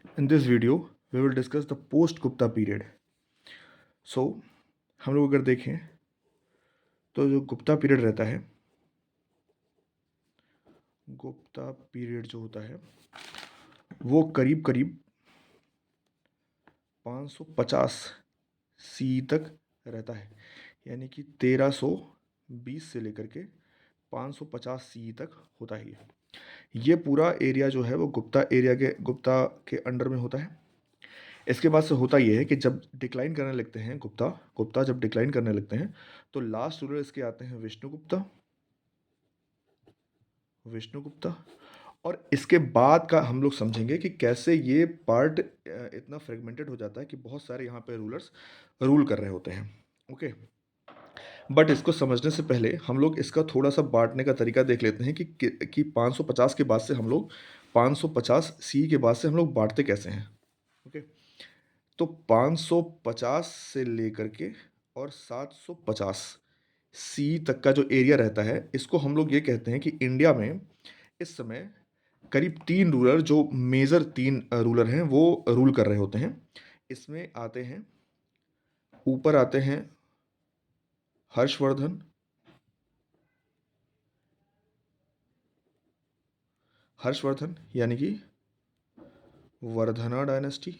In this video, we will discuss the post-Gupta period. So, हम लोग अगर देखें तो जो गुप्ता पीरियड रहता है, गुप्ता पीरियड जो होता है वो करीब करीब 550 सी तक रहता है, यानी कि 1320 से लेकर के 550 सी तक होता है। ये पूरा एरिया जो है वो गुप्ता के अंडर में होता है। इसके बाद से होता ये है कि जब डिक्लाइन करने लगते हैं गुप्ता जब डिक्लाइन करने लगते हैं तो लास्ट रूलर इसके आते हैं विष्णुगुप्ता। और इसके बाद का हम लोग समझेंगे कि कैसे ये पार्ट इतना फ्रेगमेंटेड हो जाता है कि बहुत सारे यहाँ पे रूलर्स रूल कर रहे होते हैं। ओके, बट इसको समझने से पहले हम लोग इसका थोड़ा सा बांटने का तरीका देख लेते हैं कि 550 के बाद से हम लोग 550 सी के बाद से हम लोग बांटते कैसे हैं। ओके, तो 550 से लेकर के और 750 सी तक का जो एरिया रहता है, इसको हम लोग ये कहते हैं कि इंडिया में इस समय करीब 3 रूलर, जो मेजर 3 रूलर हैं, वो रूल कर रहे होते हैं। इसमें आते हैं, ऊपर आते हैं हर्षवर्धन, यानी कि वर्धना डायनेस्टी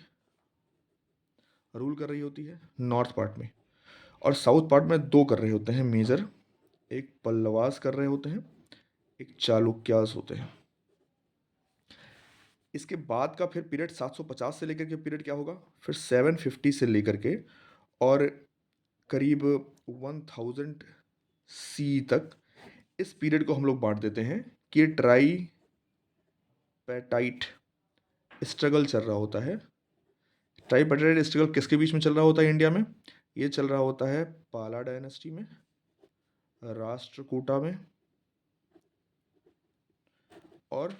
रूल कर रही होती है नॉर्थ पार्ट में, और साउथ पार्ट में 2 कर रहे होते हैं मेजर, एक पल्लवास कर रहे होते हैं, एक चालुक्यास होते हैं। इसके बाद का फिर पीरियड 750 से लेकर के पीरियड क्या होगा, फिर 750 से लेकर के और करीब 1000 सी तक इस पीरियड को हम लोग बांट देते हैं कि ट्राई पैटाइट स्ट्रगल चल रहा होता है। ट्राई पैटाइट स्ट्रगल किसके बीच में चल रहा होता है इंडिया में? ये चल रहा होता है पाला डायनेस्टी में, राष्ट्रकूटा में और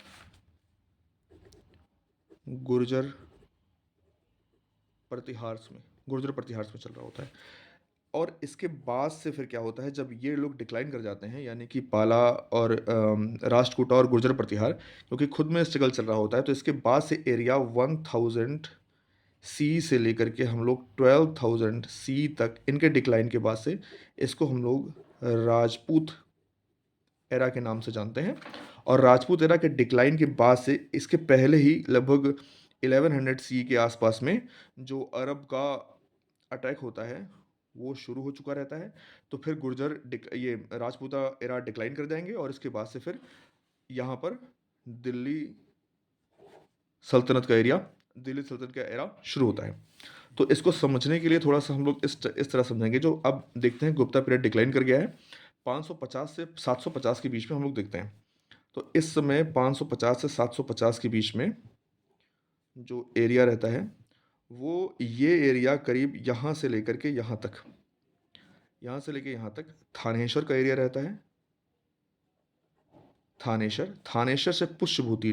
गुर्जर प्रतिहार्स में चल रहा होता है। और इसके बाद से फिर क्या होता है, जब ये लोग डिक्लाइन कर जाते हैं, यानी कि पाला और राष्ट्रकूटा और गुर्जर प्रतिहार, क्योंकि खुद में स्ट्रगल चल रहा होता है, तो इसके बाद से एरिया 1000 सी से लेकर के हम लोग 12,000 सी तक, इनके डिक्लाइन के बाद से इसको हम लोग राजपूत एरा के नाम से जानते हैं। और राजपूत एरा के डिक्लाइन के बाद से इसके पहले ही लगभग 1100 सी के आसपास में जो अरब का अटैक होता है वो शुरू हो चुका रहता है। तो फिर ये राजपूता एरा डिक्लाइन कर जाएंगे और इसके बाद से फिर यहाँ पर दिल्ली दिल्ली सल्तनत का एरा शुरू होता है। तो इसको समझने के लिए थोड़ा सा हम लोग इस तरह समझेंगे। जो अब देखते हैं गुप्ता पीरियड डिक्लाइन कर गया है, 550 से 750 के बीच में हम लोग देखते हैं। तो इस समय 550 से 750 के बीच में जो एरिया रहता है वो ये एरिया करीब यहाँ से लेकर के यहाँ तक, थानेश्वर का एरिया रहता है। थानेश्वर से पुष्यभूति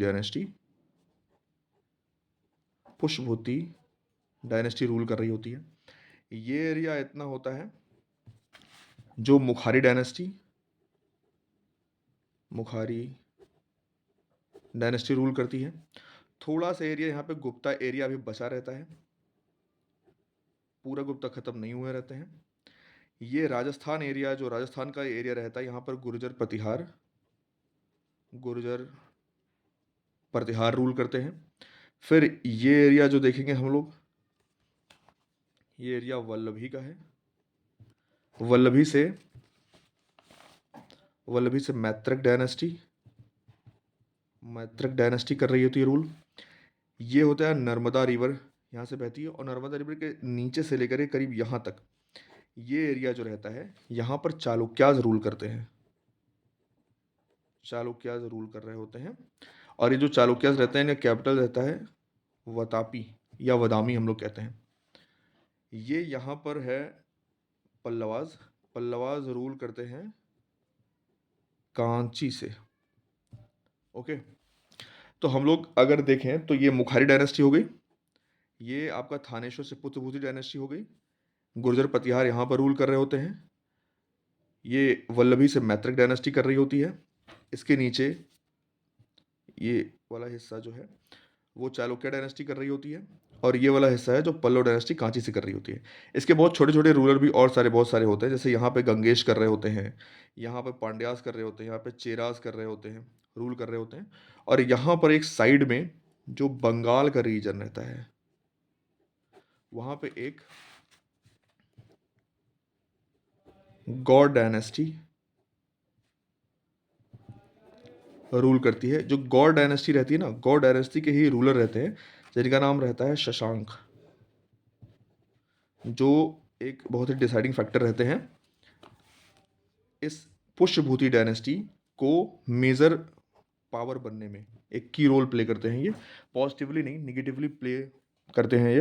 डायनेस्टी रूल कर रही होती है। ये एरिया इतना होता है जो मुखारी डायनेस्टी रूल करती है। थोड़ा सा एरिया यहाँ पे गुप्ता एरिया भी बचा रहता है, पूरा गुप्ता खत्म नहीं हुए रहते हैं। ये राजस्थान एरिया, जो राजस्थान का एरिया रहता है, यहाँ पर गुर्जर प्रतिहार रूल करते हैं। फिर ये एरिया जो देखेंगे हम लोग, ये एरिया वल्लभी का है। वल्लभी से मैत्रक डायनेस्टी कर रही होती है रूल। ये होता है नर्मदा रिवर, यहाँ से बहती है, और नर्मदा रिवर के नीचे से लेकर के करीब यहाँ तक ये एरिया जो रहता है, यहाँ पर चालुक्याज रूल कर रहे होते हैं। और ये जो चालुक्याज रहते हैं, इनका कैपिटल रहता है वतापी या वदामी हम लोग कहते हैं। ये यहाँ पर है पल्लवाज रूल करते हैं कांची से। ओके, तो हम लोग अगर देखें तो ये मुखारी डायनेस्टी हो गई, ये आपका थानेश्वर से पुत्रभूति डायनेस्टी हो गई, गुर्जर प्रतिहार यहाँ पर रूल कर रहे होते हैं, ये वल्लभी से मैत्रक डायनेस्टी कर रही होती है। इसके नीचे ये वाला हिस्सा जो है वो चालुक्य डायनेस्टी कर रही होती है, और ये वाला हिस्सा है जो पल्लव डायनेस्टी कांची से कर रही होती है। इसके बहुत छोटे छोटे रूलर भी और सारे बहुत सारे होते हैं, जैसे यहाँ पे गंगेश कर रहे होते हैं, यहाँ पे पांड्यास कर रहे होते हैं, यहाँ पे चेरास कर रहे होते हैं, रूल कर रहे होते हैं। और यहाँ पर एक साइड में जो बंगाल का रीजन रहता है, वहाँ पे एक गौड़ डायनेस्टी रूल करती है। जो गौड़ डायनेस्टी रहती है ना, गौड़ डायनेस्टी के ही रूलर रहते हैं, जिनका नाम रहता है शशांक, जो एक बहुत ही डिसाइडिंग फैक्टर रहते हैं इस पुष्यभूति डायनेस्टी को मेजर पावर बनने में। एक की रोल प्ले करते हैं ये, पॉजिटिवली नहीं निगेटिवली प्ले करते हैं ये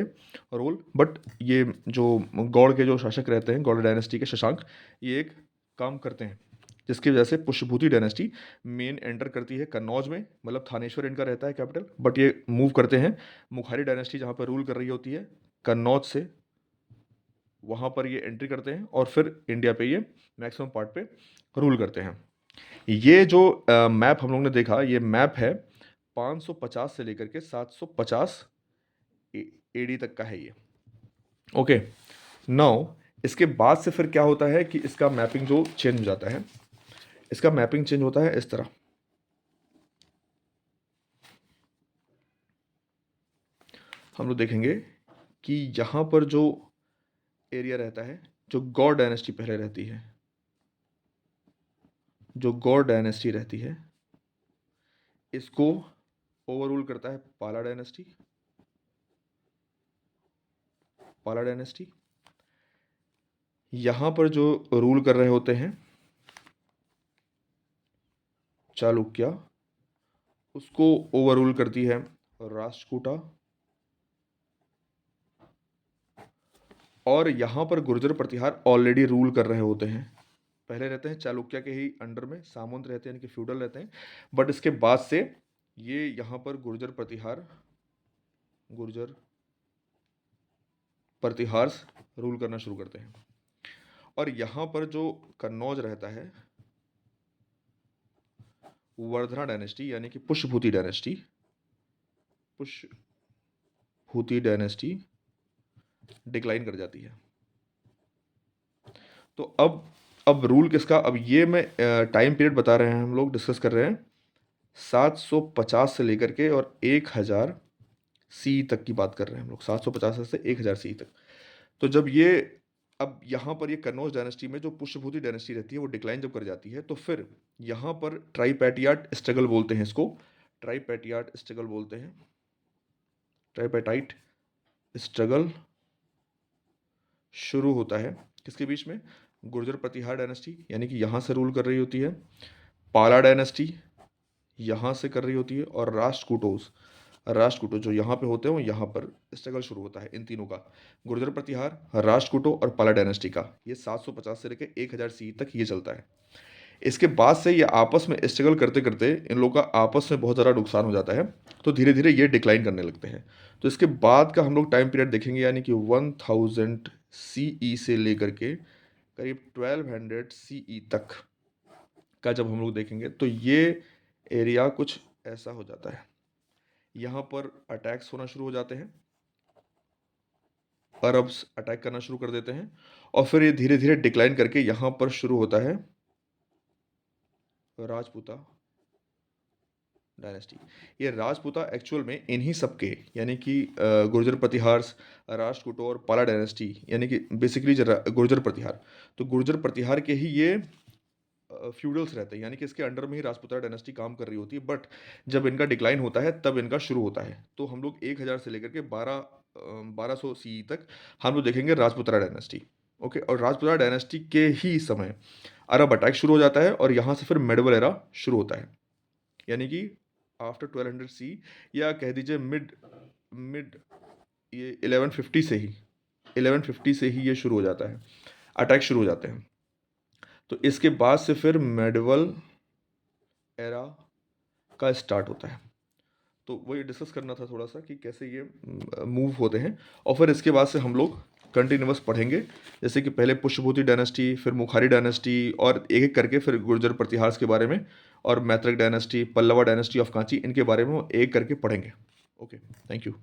रोल। बट ये जो गौड़ के जो शासक रहते हैं, गौड़ डायनेस्टी के शशांक, ये एक काम करते हैं जिसकी वजह से पुष्यभूति डायनेस्टी मेन एंटर करती है कन्नौज में, मतलब थानेश्वर इनका रहता है कैपिटल, बट ये मूव करते हैं मुखारी डायनेस्टी जहाँ पर रूल कर रही होती है कन्नौज से, वहाँ पर ये एंट्री करते हैं और फिर इंडिया पे ये मैक्सिमम पार्ट पे रूल करते हैं। ये जो मैप हम लोग ने देखा, ये मैप है 550 से लेकर के 750 एडी तक का है ये। ओके, नाउ इसके बाद से फिर क्या होता है कि इसका मैपिंग जो चेंज हो जाता है, इसका मैपिंग चेंज होता है इस तरह। हम लोग देखेंगे कि यहाँ पर जो एरिया रहता है, जो गौड़ डायनेस्टी पहले रहती है, जो गौड़ डायनेस्टी रहती है, इसको ओवररूल करता है पाला डायनेस्टी। पाला डायनेस्टी यहाँ पर जो रूल कर रहे होते हैं चालुक्य, उसको ओवररूल करती है राष्ट्रकूटा। और यहाँ पर गुर्जर प्रतिहार ऑलरेडी रूल कर रहे होते हैं, पहले रहते हैं चालुक्य के ही अंडर में, सामंत रहते हैं, यानी कि फ्यूडल रहते हैं। बट इसके बाद से ये यहाँ पर गुर्जर प्रतिहार रूल करना शुरू करते हैं। और यहाँ पर जो कन्नौज रहता है, वर्धना डायनेस्टी यानी कि पुष्यभूति डायनेस्टी डिक्लाइन कर जाती है। तो अब रूल किसका, अब ये मैं टाइम पीरियड बता रहे हैं, हम लोग डिस्कस कर रहे हैं 750 से लेकर के और 1000 सी तक की बात कर रहे हैं हम लोग, 750 से 1000 सी तक। तो जब ये अब यहाँ पर ये कन्नौज डायनेस्टी में जो पुष्यभूति डायनेस्टी रहती है वो डिक्लाइन जब कर जाती है, तो फिर यहाँ पर ट्राइपैटियाट स्ट्रगल बोलते हैं इसको, ट्राइपैटियाट स्ट्रगल बोलते हैं, ट्राइपैटाइट स्ट्रगल शुरू होता है किसके बीच में, गुर्जर प्रतिहार डायनेस्टी यानी कि यहाँ से रूल कर रही होती है, पाला डायनेस्टी यहाँ से कर रही होती है, और राष्ट्रकूटों जो यहाँ पे होते हैं वो यहाँ पर स्ट्रगल शुरू होता है इन तीनों का, गुर्जर प्रतिहार, राष्ट्रकूटों और पाला डायनेस्टी का। ये 750 से लेकर 1000 सी तक ये चलता है। इसके बाद से ये आपस में स्ट्रगल करते करते इन लोगों का आपस में बहुत ज़्यादा नुकसान हो जाता है, तो धीरे धीरे ये डिक्लाइन करने लगते हैं। तो इसके बाद का हम लोग टाइम पीरियड देखेंगे, यानी कि 1000 CE से लेकर के करीब 1200 CE तक का जब हम लोग देखेंगे, तो ये एरिया कुछ ऐसा हो जाता है। यहाँ पर अटैक्स होना शुरू हो जाते हैं, अरब्स अटैक करना शुरू कर देते हैं, और फिर ये धीरे धीरे डिक्लाइन करके यहाँ पर शुरू होता है राजपूता डायनेस्टी। ये राजपूता एक्चुअल में इन्हीं सबके, यानी कि गुर्जर प्रतिहार, राष्ट्रकूटों और पाला डायनेस्टी, यानी कि बेसिकली गुर्जर प्रतिहार, तो गुर्जर प्रतिहार के ही ये फ्यूडल्स रहते हैं, यानी कि इसके अंडर में ही राजपूता डायनेस्टी काम कर रही होती है। बट जब इनका डिक्लाइन होता है तब इनका शुरू होता है। तो हम लोग 1000 से लेकर के 1200 CE तक हम लोग देखेंगे राजपूता डायनेस्टी। ओके, और राजपूता डायनेस्टी के ही समय अरब अटैक शुरू हो जाता है, और यहाँ से फिर मेडवल एरा शुरू होता है, यानी कि आफ्टर 1200 सी, या कह दीजिए मिड मिड ये 1150 से ही ये शुरू हो जाता है, अटैक शुरू हो जाते हैं। तो इसके बाद से फिर मेडवल एरा का स्टार्ट होता है। तो वही डिस्कस करना था थोड़ा सा कि कैसे ये मूव होते हैं, और फिर इसके बाद से हम लोग कंटिन्यूअस पढ़ेंगे, जैसे कि पहले पुष्यभूति डायनेस्टी, फिर मुखारी डायनेस्टी, और एक एक करके फिर गुर्जर प्रतिहार के बारे में, और Maitraka dynasty, Pallava dynasty of Kanchi, इनके बारे में एक करके पढ़ेंगे। Okay, thank you.